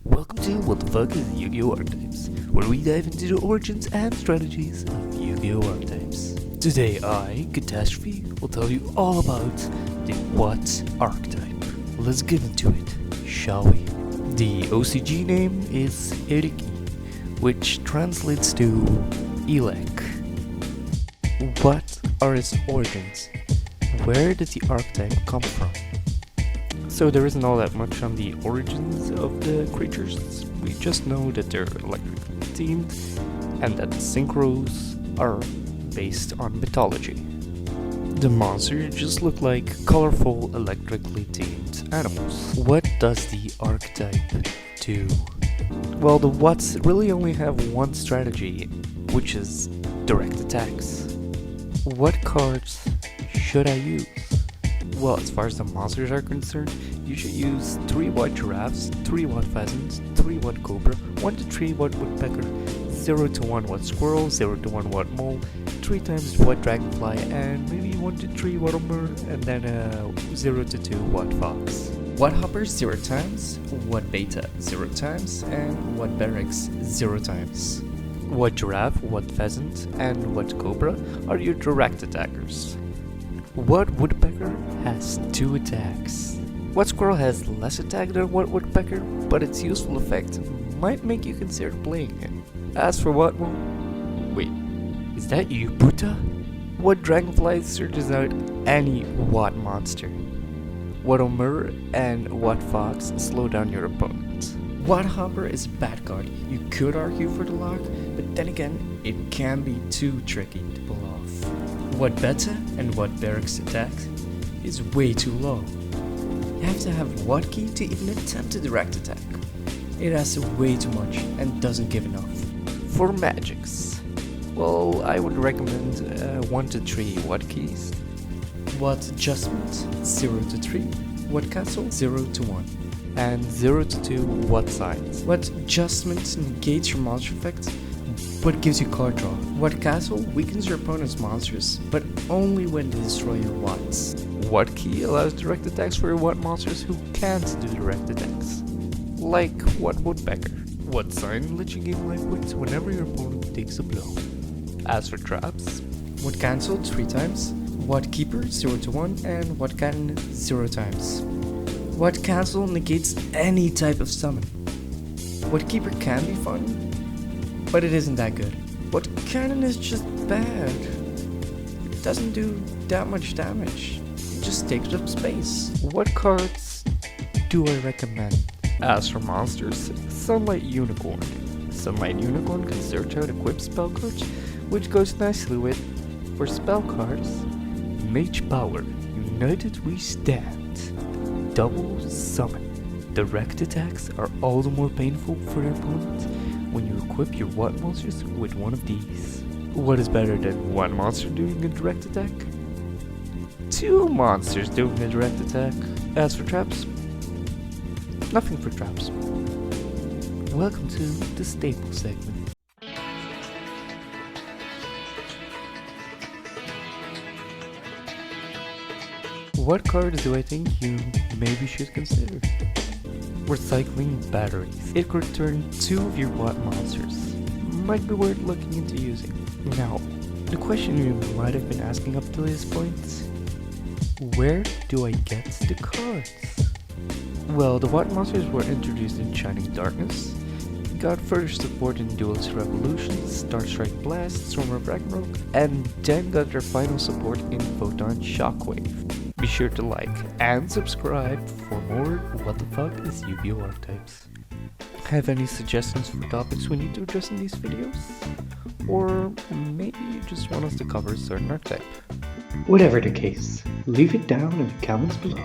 Welcome to What the Fuck is Yu-Gi-Oh Archetypes, where we dive into the origins and strategies of Yu-Gi-Oh Archetypes. Today I, Catastrophe, will tell you all about the What archetype. Let's get into it, shall we? The OCG name is EREKI, which translates to ELEK. What are its origins? Where did the archetype come from? So there isn't all that much on the origins of the creatures. We just know that they're electrically themed and that the synchros are based on mythology. The monsters just look like colorful electrically themed animals. What does the archetype do? Well, the Whats really only have one strategy, which is direct attacks. What cards should I use? Well, as far as the monsters are concerned, you should use 3 white giraffes, 3 white pheasants, 3 white cobra, 1 to 3 white woodpecker, 0 to 1 white squirrel, 0 to 1 white mole, 3 times white dragonfly, and maybe 1 to 3 white umber, and then 0 to 2 white fox. White hoppers 0 times, white beta 0 times, and white barracks 0 times. White giraffe, white pheasant, and white cobra are your direct attackers. White woodpecker has 2 attacks. White squirrel has less attack than white woodpecker, but its useful effect might make you consider playing it. As for white mole, wait, is that you, Buddha? White dragonfly searches out any white monster. White umber and white fox slow down your opponent. White hopper is a bad card. You could argue for the lock, but then again, it can be too tricky to pull off. White beta and white barracks attack is way too low. You have to have white key to even attempt a direct attack. It asks way too much and doesn't give enough. For magics, well, I would recommend 1 to 3 white keys. White adjustment 0 to 3, white castle 0 to 1, and 0 to 2 white signs. White adjustment negates your monster effect, but gives you card draw. White castle weakens your opponent's monsters, but only when they destroy your whites. White key allows direct attacks for your white monsters who can't do direct attacks, like white woodpecker. White sign lets you gain life points whenever your opponent takes a blow. As for traps, white cancel 3 times, white keeper 0 to 1, and white cannon 0 times. White cancel negates any type of summon. White keeper can be fun, but it isn't that good. White cannon is just bad. It doesn't do that much damage. It just takes up space. What cards do I recommend? As for monsters, Sunlight Unicorn. Sunlight Unicorn can search out equipped spell cards, which goes nicely with, for spell cards, Mage Power, United We Stand, Double Summon. Direct attacks are all the more painful for your opponent when you equip your white monsters with one of these. What is better than one monster doing a direct attack? 2 monsters doing a direct attack. As for traps, nothing for traps. Welcome to the staple segment. What cards do I think you maybe should consider? Recycling batteries. It could return 2 of your white monsters. Might be worth looking into using. Now, the question you might have been asking up to this point: where do I get the cards? Well, the white monsters were introduced in Shining Darkness, got further support in Duelist Revolution, Star Strike Blast, Storm of Ragnarok, and then got their final support in Photon Shockwave. Be sure to like and subscribe for more What the Fuck is Yu-Gi-Oh Archetypes. Have any suggestions for topics we need to address in these videos? Or maybe you just want us to cover a certain archetype? Whatever the case, leave it down in the comments below.